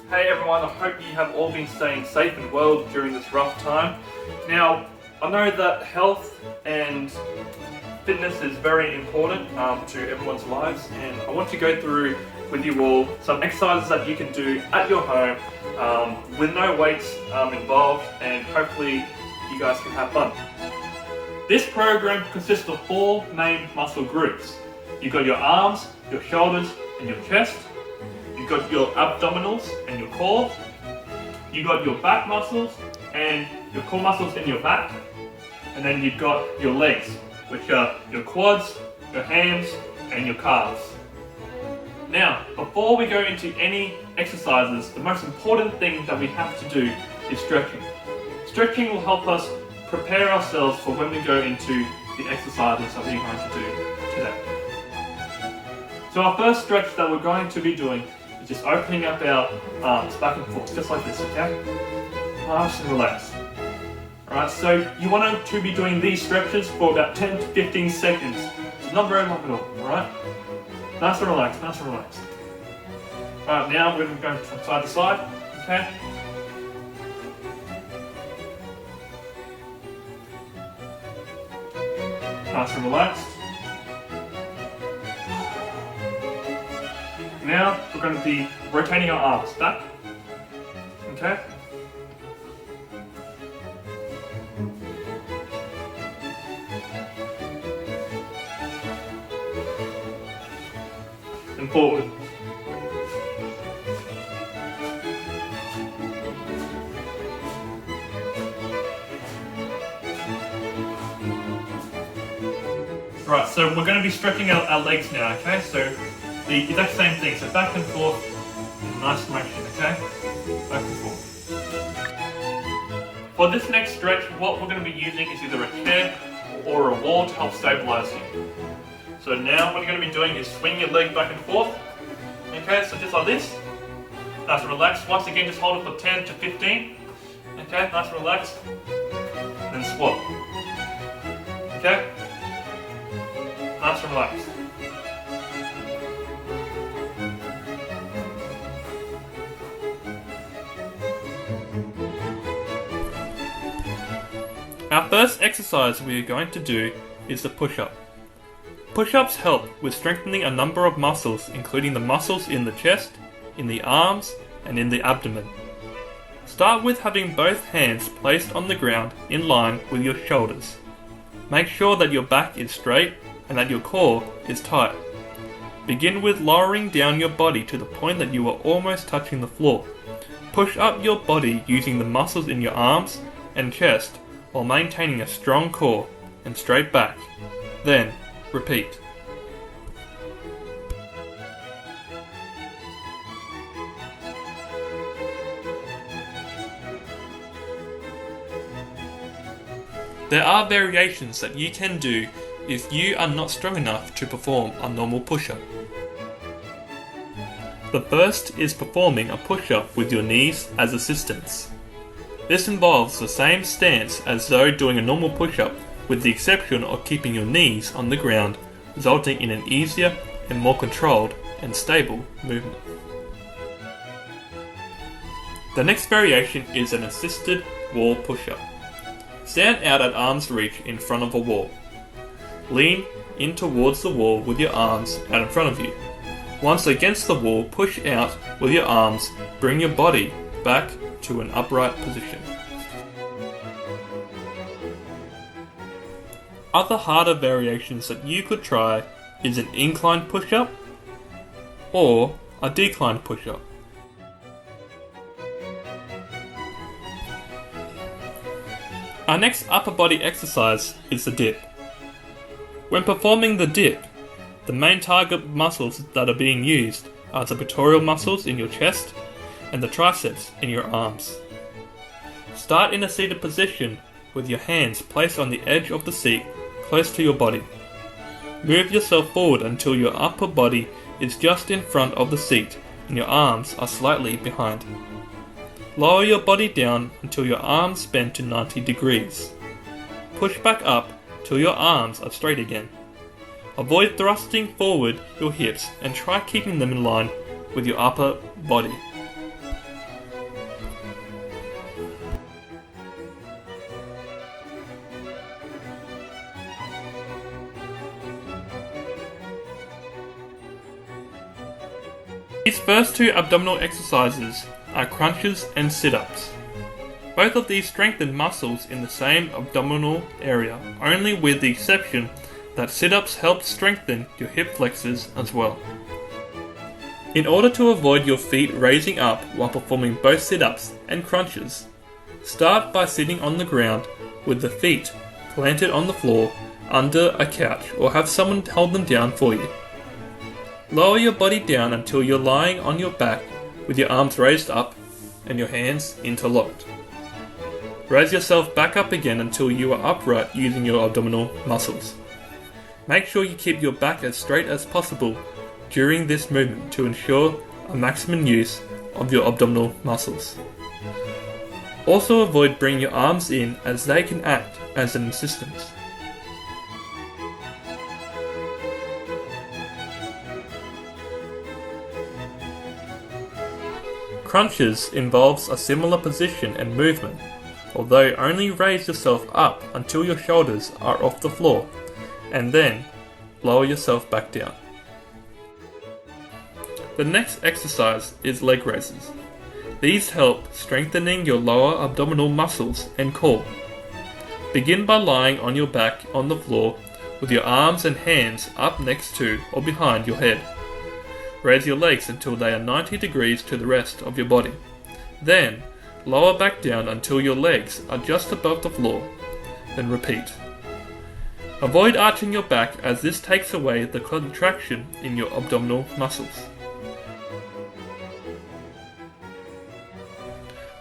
Hey everyone, I hope you have all been staying safe and well during this rough time. Now, I know that health and fitness is very important to everyone's lives, and I want to go through with you all some exercises that you can do at your home with no weights involved, and hopefully you guys can have fun. This program consists of 4 main muscle groups. You've got your arms, your shoulders and your chest. You've got your abdominals and your core. You've got your back muscles and your core muscles in your back. And then you've got your legs, which are your quads, your hams and your calves. Now, before we go into any exercises, the most important thing that we have to do is stretching. Stretching will help us prepare ourselves for when we go into the exercises that we're going to do today. So our first stretch that we're going to be doing is just opening up our arms back and forth, just like this, okay? Nice and relaxed. Alright, so you want to be doing these stretches for about 10 to 15 seconds. It's not very long at all, alright? Nice and relaxed, nice and relaxed. Alright, now we're going from side to side, okay? Nice and relaxed. Now we're going to be rotating our arms back, okay? And forward. Right, so we're going to be stretching out our legs now, okay? So the exact same thing, so back and forth, nice motion, okay? Back and forth. For this next stretch, what we're going to be using is either a chair or a wall to help stabilize you. So now what you're going to be doing is swing your leg back and forth, okay? So just like this, nice and relaxed. Once again, just hold it for 10 to 15, okay? Nice and relaxed. Then swap, okay? Nice and relaxed. Our first exercise we are going to do is the push-up. Push-ups help with strengthening a number of muscles, including the muscles in the chest, in the arms, and in the abdomen. Start with having both hands placed on the ground in line with your shoulders. Make sure that your back is straight and that your core is tight. Begin with lowering down your body to the point that you are almost touching the floor. Push up your body using the muscles in your arms and chest while maintaining a strong core and straight back. Then, repeat. There are variations that you can do if you are not strong enough to perform a normal push-up. The first is performing a push-up with your knees as assistants. This involves the same stance as though doing a normal push-up, with the exception of keeping your knees on the ground, resulting in an easier and more controlled and stable movement. The next variation is an assisted wall push-up. Stand out at arm's reach in front of a wall. Lean in towards the wall with your arms out in front of you. Once against the wall, push out with your arms, bring your body back to an upright position. Other harder variations that you could try is an incline push-up or a decline push-up. Our next upper body exercise is the dip. When performing the dip, the main target muscles that are being used are the pectoral muscles in your chest and the triceps in your arms. Start in a seated position with your hands placed on the edge of the seat close to your body. Move yourself forward until your upper body is just in front of the seat and your arms are slightly behind. Lower your body down until your arms bend to 90 degrees. Push back up till your arms are straight again. Avoid thrusting forward your hips and try keeping them in line with your upper body. These first two abdominal exercises are crunches and sit-ups. Both of these strengthen muscles in the same abdominal area, only with the exception that sit-ups help strengthen your hip flexors as well. In order to avoid your feet raising up while performing both sit-ups and crunches, start by sitting on the ground with the feet planted on the floor under a couch, or have someone hold them down for you. Lower your body down until you're lying on your back with your arms raised up and your hands interlocked. Raise yourself back up again until you are upright using your abdominal muscles. Make sure you keep your back as straight as possible during this movement to ensure a maximum use of your abdominal muscles. Also avoid bringing your arms in, as they can act as an assistance. Crunches involves a similar position and movement, although only raise yourself up until your shoulders are off the floor, and then lower yourself back down. The next exercise is leg raises. These help strengthening your lower abdominal muscles and core. Begin by lying on your back on the floor with your arms and hands up next to or behind your head. Raise your legs until they are 90 degrees to the rest of your body. Then, lower back down until your legs are just above the floor. Then repeat. Avoid arching your back, as this takes away the contraction in your abdominal muscles.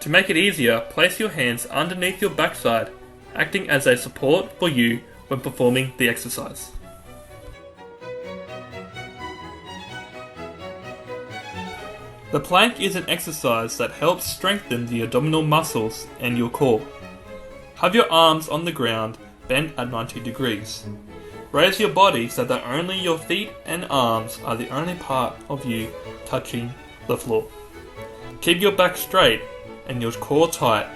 To make it easier, place your hands underneath your backside, acting as a support for you when performing the exercise. The plank is an exercise that helps strengthen the abdominal muscles and your core. Have your arms on the ground, bent at 90 degrees. Raise your body so that only your feet and arms are the only part of you touching the floor. Keep your back straight and your core tight,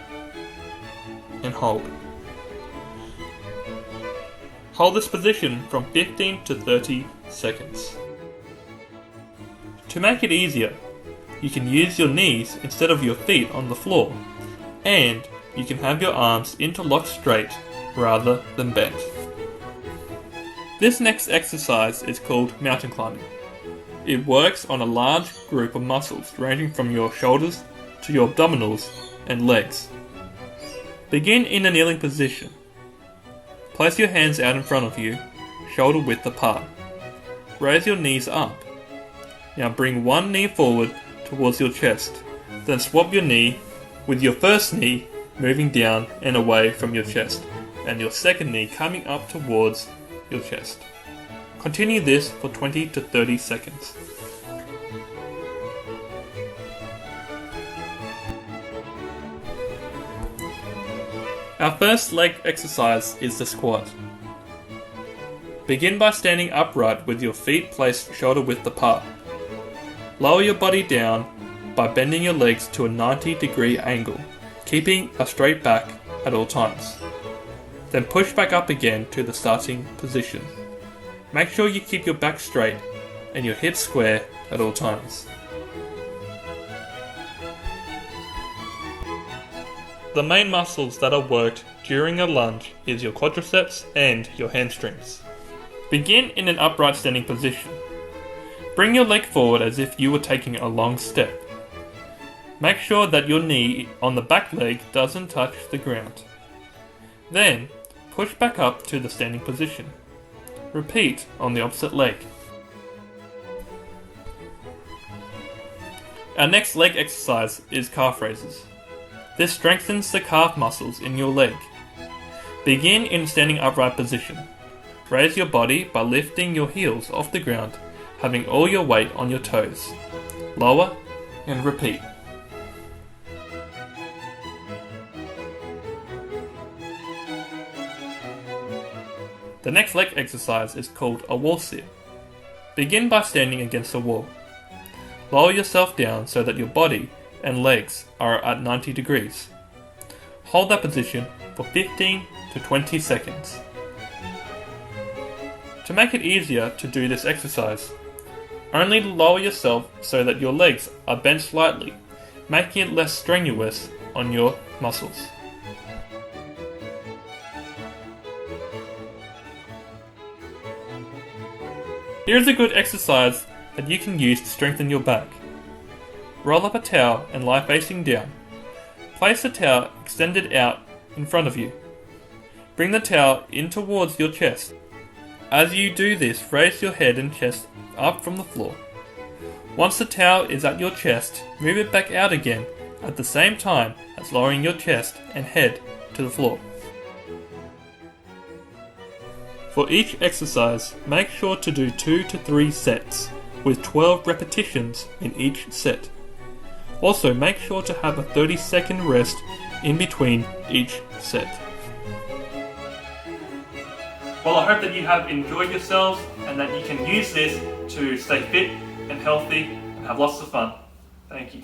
and hold. Hold this position from 15 to 30 seconds. To make it easier, you can use your knees instead of your feet on the floor, and you can have your arms interlocked straight rather than bent. This next exercise is called mountain climbing. It works on a large group of muscles ranging from your shoulders to your abdominals and legs. Begin in a kneeling position. Place your hands out in front of you, shoulder width apart. Raise your knees up. Now bring one knee forward towards your chest, then swap your knee with your first knee moving down and away from your chest, and your second knee coming up towards your chest. Continue this for 20 to 30 seconds. Our first leg exercise is the squat. Begin by standing upright with your feet placed shoulder width apart. Lower your body down by bending your legs to a 90-degree angle, keeping a straight back at all times. Then push back up again to the starting position. Make sure you keep your back straight and your hips square at all times. The main muscles that are worked during a lunge is your quadriceps and your hamstrings. Begin in an upright standing position. Bring your leg forward as if you were taking a long step. Make sure that your knee on the back leg doesn't touch the ground. Then, push back up to the standing position. Repeat on the opposite leg. Our next leg exercise is calf raises. This strengthens the calf muscles in your leg. Begin in standing upright position. Raise your body by lifting your heels off the ground, having all your weight on your toes. Lower and repeat. The next leg exercise is called a wall sit. Begin by standing against a wall. Lower yourself down so that your body and legs are at 90 degrees. Hold that position for 15 to 20 seconds. To make it easier to do this exercise, Only lower yourself so that your legs are bent slightly, making it less strenuous on your muscles. Here is a good exercise that you can use to strengthen your back. Roll up a towel and lie facing down. Place the towel extended out in front of you. Bring the towel in towards your chest. As you do this, raise your head and chest up from the floor. Once the towel is at your chest, move it back out again at the same time as lowering your chest and head to the floor. For each exercise, make sure to do 2 to 3 sets, with 12 repetitions in each set. Also, make sure to have a 30-second rest in between each set. Well, I hope that you have enjoyed yourselves and that you can use this to stay fit and healthy and have lots of fun. Thank you.